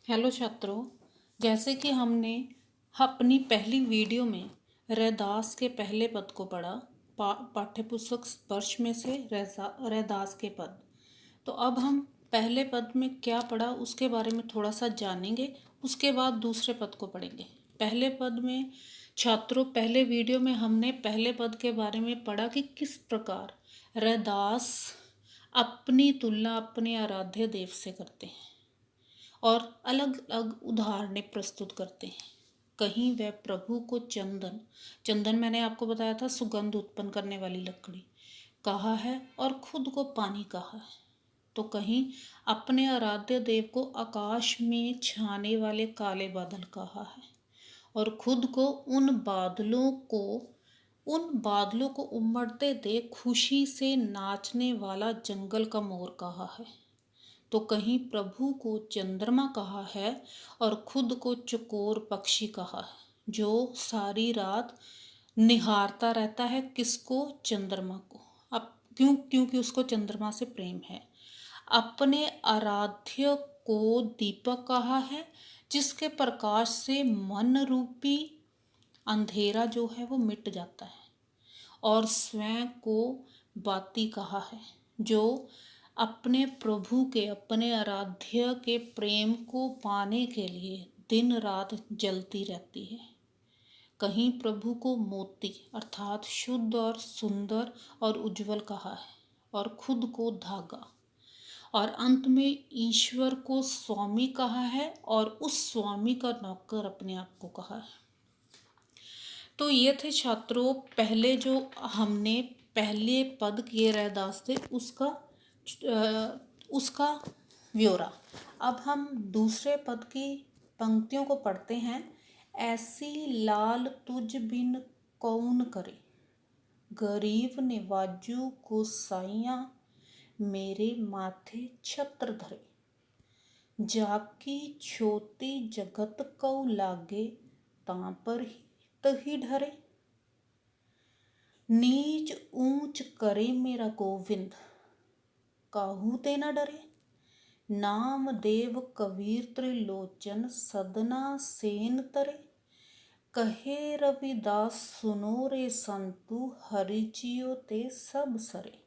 Hello छात्रों। जैसे कि हमने अपनी पहली वीडियो में रैदास के पहले पद को पढ़ा, पाठ्यपुस्तक स्पर्श में से रैदास के पद। तो अब हम पहले पद में क्या पढ़ा उसके बारे में थोड़ा सा जानेंगे, उसके बाद दूसरे पद को पढ़ेंगे। पहले पद में छात्रों, पहले वीडियो में हमने पहले पद के बारे में पढ़ा कि किस प्रकार रैदास अपनी तुलना अपने आराध्य देव से करते हैं और अलग अलग उदाहरणें प्रस्तुत करते हैं। कहीं वह प्रभु को चंदन चंदन मैंने आपको बताया था सुगंध उत्पन्न करने वाली लकड़ी कहा है और खुद को पानी कहा है। तो कहीं अपने आराध्य देव को आकाश में छाने वाले काले बादल कहा है और खुद को उन बादलों को उमड़ते देख खुशी से नाचने वाला जंगल का मोर कहा है। तो कहीं प्रभु को चंद्रमा कहा है और खुद को चकोर पक्षी कहा है, जो सारी रात निहारता रहता है किसको? चंद्रमा को। अब क्योंकि उसको चंद्रमा से प्रेम है। अपने आराध्य को दीपक कहा है, जिसके प्रकाश से मन रूपी अंधेरा जो है वो मिट जाता है। और स्वयं को बाती कहा है, जो अपने प्रभु के, अपने आराध्य के प्रेम को पाने के लिए दिन रात जलती रहती है। कहीं प्रभु को मोती अर्थात शुद्ध और सुंदर और उज्जवल कहा है और खुद को धागा। और अंत में ईश्वर को स्वामी कहा है और उस स्वामी का नौकर अपने आप को कहा है। तो ये थे छात्रों पहले जो हमने पहले पद किए रैदास थे उसका ब्यौरा। अब हम दूसरे पद की पंक्तियों को पढ़ते हैं। ऐसी लाल तुझ बिन कौन करे, गरीब निवाजू गोसाइयाँ मेरे माथे छत्र धरे। जाकी छोटी जगत कौ लागे, तां पर ही तही ढरे। नीच ऊंच करे मेरा गोविंद, काहू ते न डरे। नाम देव कबीर त्रिलोचन, सदना सेन तरे। कहे रविदास सुनो रे संतु, हरि जियो ते सब सरे।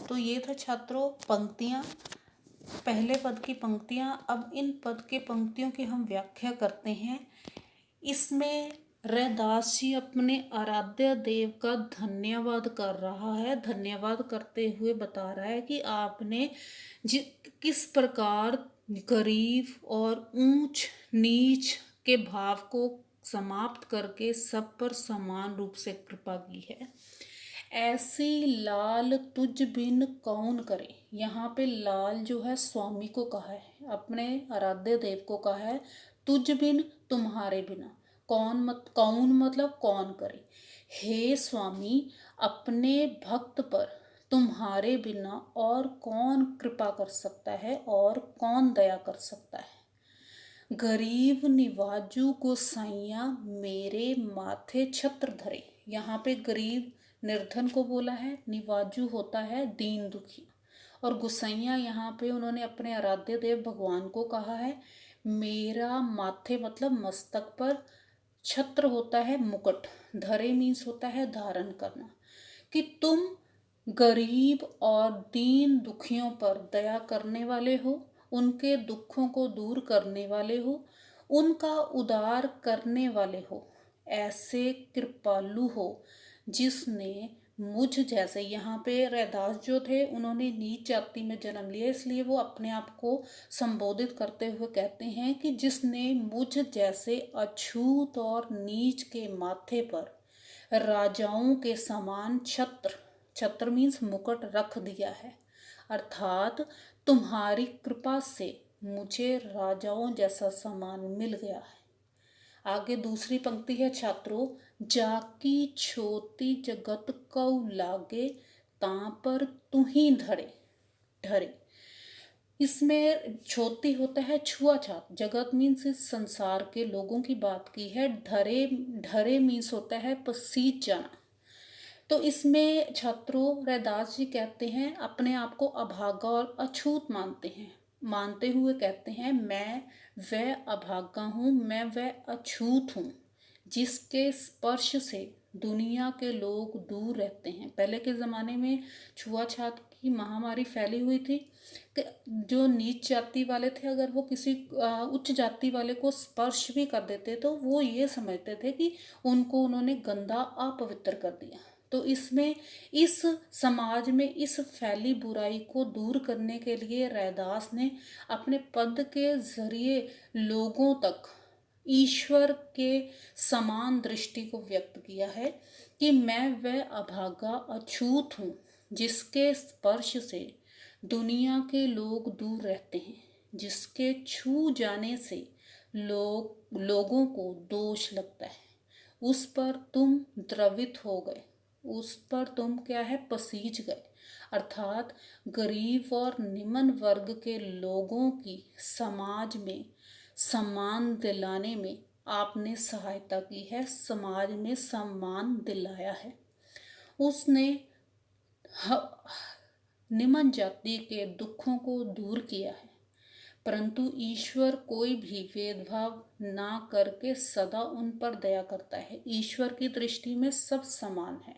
तो ये था छात्रों पंक्तियाँ, पहले पद की पंक्तियाँ। अब इन पद के पंक्तियों की हम व्याख्या करते हैं। इसमें रैदास जी अपने आराध्य देव का धन्यवाद कर रहा है, धन्यवाद करते हुए बता रहा है कि आपने किस प्रकार गरीब और ऊंच नीच के भाव को समाप्त करके सब पर समान रूप से कृपा की है। ऐसी लाल तुझ बिन कौन करे, यहाँ पे लाल जो है स्वामी को कहा है, अपने आराध्य देव को कहा है। तुझ बिन तुम्हारे बिना, कौन मतलब कौन करे। हे स्वामी, अपने भक्त पर तुम्हारे बिना और कौन कृपा कर सकता है और कौन दया कर सकता है। गरीब निवाजू गोसाइयाँ मेरे माथे छत्र धरे। यहाँ पे गरीब निर्धन को बोला है, निवाजू होता है दीन दुखी, और गोसाइयाँ यहाँ पे उन्होंने अपने आराध्य देव भगवान को कहा है। मेरा माथे मतलब मस्तक पर, छत्र होता है मुकुट, धरे मीन्स होता है धारण करना, कि तुम गरीब और दीन दुखियों पर दया करने वाले हो, उनके दुखों को दूर करने वाले हो, उनका उद्धार करने वाले हो, ऐसे कृपालु हो जिसने मुझ जैसे, यहाँ पे रैदास जो थे उन्होंने नीच जाति में जन्म लिया, इसलिए वो अपने आप को संबोधित करते हुए कहते हैं कि जिसने मुझ जैसे अछूत और नीच के माथे पर राजाओं के समान छत्र मीन्स मुकुट रख दिया है, अर्थात तुम्हारी कृपा से मुझे राजाओं जैसा सम्मान मिल गया है। आगे दूसरी पंक्ति है छात्रों। जाकी छोटी जगत कौ लागे, तां पर तुही धरे ढरे। इसमें छोटी होता है छुआछात, जगत मीन्स इस संसार के लोगों की बात की है। ढरे मीन्स होता है पसीज जाना। तो इसमें छात्रों रैदास जी कहते हैं अपने आप को अभागा और अछूत मानते हैं, मानते हुए कहते हैं, मैं वह अभागा हूँ, मैं वह अछूत हूँ जिसके स्पर्श से दुनिया के लोग दूर रहते हैं। पहले के ज़माने में छुआछूत की महामारी फैली हुई थी कि जो नीच जाति वाले थे, अगर वो किसी उच्च जाति वाले को स्पर्श भी कर देते तो वो ये समझते थे कि उनको उन्होंने गंदा अपवित्र कर दिया। तो इसमें इस समाज में इस फैली बुराई को दूर करने के लिए रैदास ने अपने पद के जरिए लोगों तक ईश्वर के समान दृष्टि को व्यक्त किया है कि मैं वह अभागा अछूत हूँ जिसके स्पर्श से दुनिया के लोग दूर रहते हैं, जिसके छू जाने से लोगों को दोष लगता है। उस पर तुम द्रवित हो गए, उस पर तुम क्या है, पसीज गए। अर्थात गरीब और निम्न वर्ग के लोगों की समाज में सम्मान दिलाने में आपने सहायता की है, समाज में सम्मान दिलाया है। उसने निम्न जाति के दुखों को दूर किया है, परंतु ईश्वर कोई भी भेदभाव ना करके सदा उन पर दया करता है। ईश्वर की दृष्टि में सब समान है।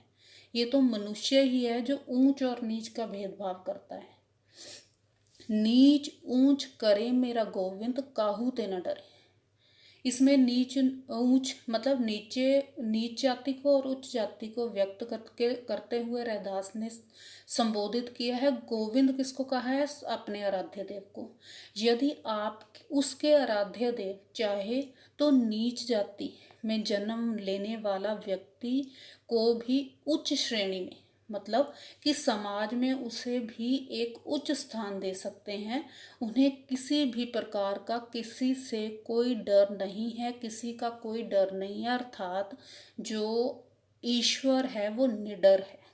ये तो मनुष्य ही है जो ऊंच और नीच का भेदभाव करता है। नीच ऊंच करे मेरा गोविंद, काहू ते न डरे। इसमें नीच ऊंच मतलब नीच जाति को और उच्च जाति को व्यक्त करते हुए रैदास ने संबोधित किया है। गोविंद किसको कहा है? अपने आराध्य देव को। यदि आप उसके आराध्य देव चाहे तो नीच जाति में जन्म लेने वाला व्यक्ति को भी उच्च श्रेणी में, मतलब कि समाज में उसे भी एक उच्च स्थान दे सकते हैं। उन्हें किसी भी प्रकार का किसी से कोई डर नहीं है, किसी का कोई डर नहीं है। अर्थात जो ईश्वर है वो निडर है।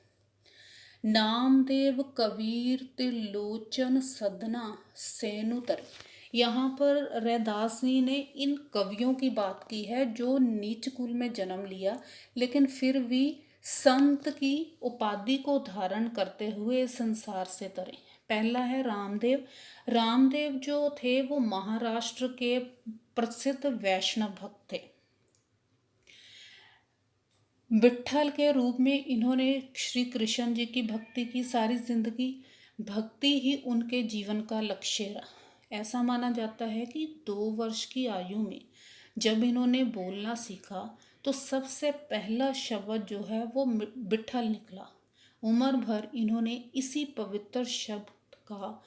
नामदेव कबीर त्रिलोचन सदना सेनुतर। यहाँ पर रैदास जी ने इन कवियों की बात की है जो नीच कुल में जन्म लिया लेकिन फिर भी संत की उपाधि को धारण करते हुए संसार से तरे। पहला है रामदेव। रामदेव जो थे वो महाराष्ट्र के प्रसिद्ध वैष्णव भक्त थे। विट्ठल के रूप में इन्होंने श्री कृष्ण जी की भक्ति की। सारी जिंदगी भक्ति ही उनके जीवन का लक्ष्य रहा। ऐसा माना जाता है कि 2 वर्ष की आयु में जब इन्होंने बोलना सीखा तो सबसे पहला शब्द जो है वो विट्ठल निकला। उम्र भर इन्होंने इसी पवित्र शब्द का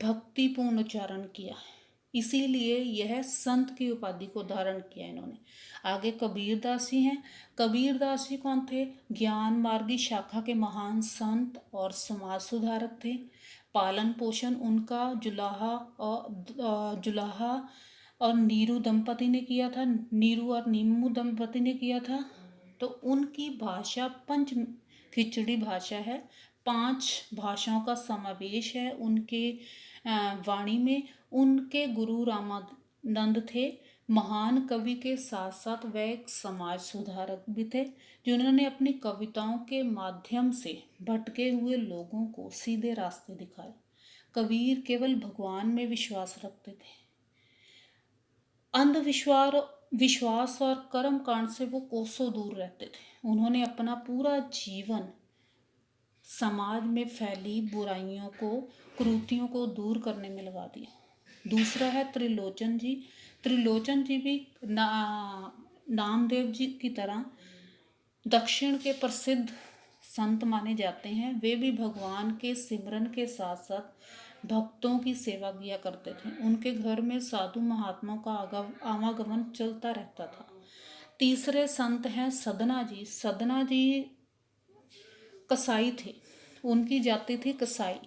भक्तिपूर्ण उच्चारण किया है, इसीलिए यह संत की उपाधि को धारण किया इन्होंने। आगे कबीरदास जी हैं। कबीरदास जी कौन थे? ज्ञान मार्गी शाखा के महान संत और समाज सुधारक थे। पालन पोषण उनका जुलाहा और नीरू दंपति ने किया था। नीरू और नीमू दंपति ने किया था। तो उनकी भाषा पंच खिचड़ी भाषा है। 5 भाषाओं का समावेश है उनके वाणी में। उनके गुरु रामानंद थे। महान कवि के साथ साथ वह एक समाज सुधारक भी थे जिन्होंने अपनी कविताओं के माध्यम से भटके हुए लोगों को सीधे रास्ते दिखाए। कबीर केवल भगवान में विश्वास रखते थे। विश्वास और कर्म कांड से वो कोसों दूर रहते थे। उन्होंने अपना पूरा जीवन समाज में फैली बुराइयों को, कुरीतियों को दूर करने में लगा दिया। दूसरा है त्रिलोचन जी। त्रिलोचन जी भी नामदेव जी की तरह दक्षिण के प्रसिद्ध संत माने जाते हैं। वे भी भगवान के सिमरन के साथ साथ भक्तों की सेवा किया करते थे। उनके घर में साधु महात्माओं का आवागमन चलता रहता था। तीसरे संत हैं सदना जी। सदना जी कसाई थे, उनकी जाति थी कसाई,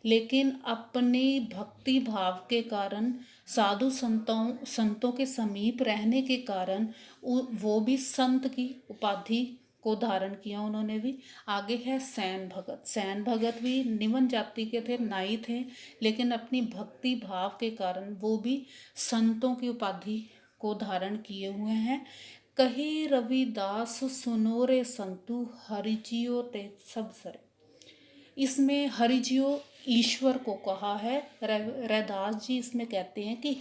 लेकिन अपने भक्ति भाव के कारण, साधु संतों के समीप रहने के कारण वो भी संत की उपाधि को धारण किया उन्होंने भी। आगे है सैन भगत। सैन भगत भी निम्न जाति के थे, नाई थे, लेकिन अपनी भक्ति भाव के कारण वो भी संतों की उपाधि को धारण किए हुए हैं। कहे रविदास सुनो रे संतु, हरिजियो ते सब सरे। इसमें हरिजियो ईश्वर को कहा है। रैदास जी इसमें कहते हैं कि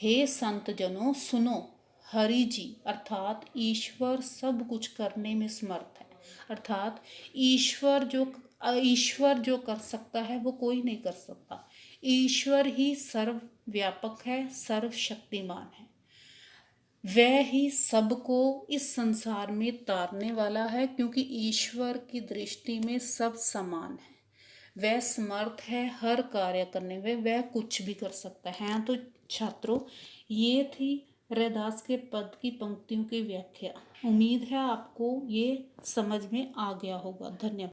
हे संत जनों सुनो, हरि जी अर्थात ईश्वर सब कुछ करने में समर्थ है। अर्थात ईश्वर जो कर सकता है वो कोई नहीं कर सकता। ईश्वर ही सर्वव्यापक है, सर्वशक्तिमान है। वह ही सबको इस संसार में तारने वाला है, क्योंकि ईश्वर की दृष्टि में सब समान है। वह समर्थ है हर कार्य करने में, वह कुछ भी कर सकता है। तो छात्रों, ये थी रैदास के पद की पंक्तियों की व्याख्या। उम्मीद है आपको ये समझ में आ गया होगा। धन्यवाद।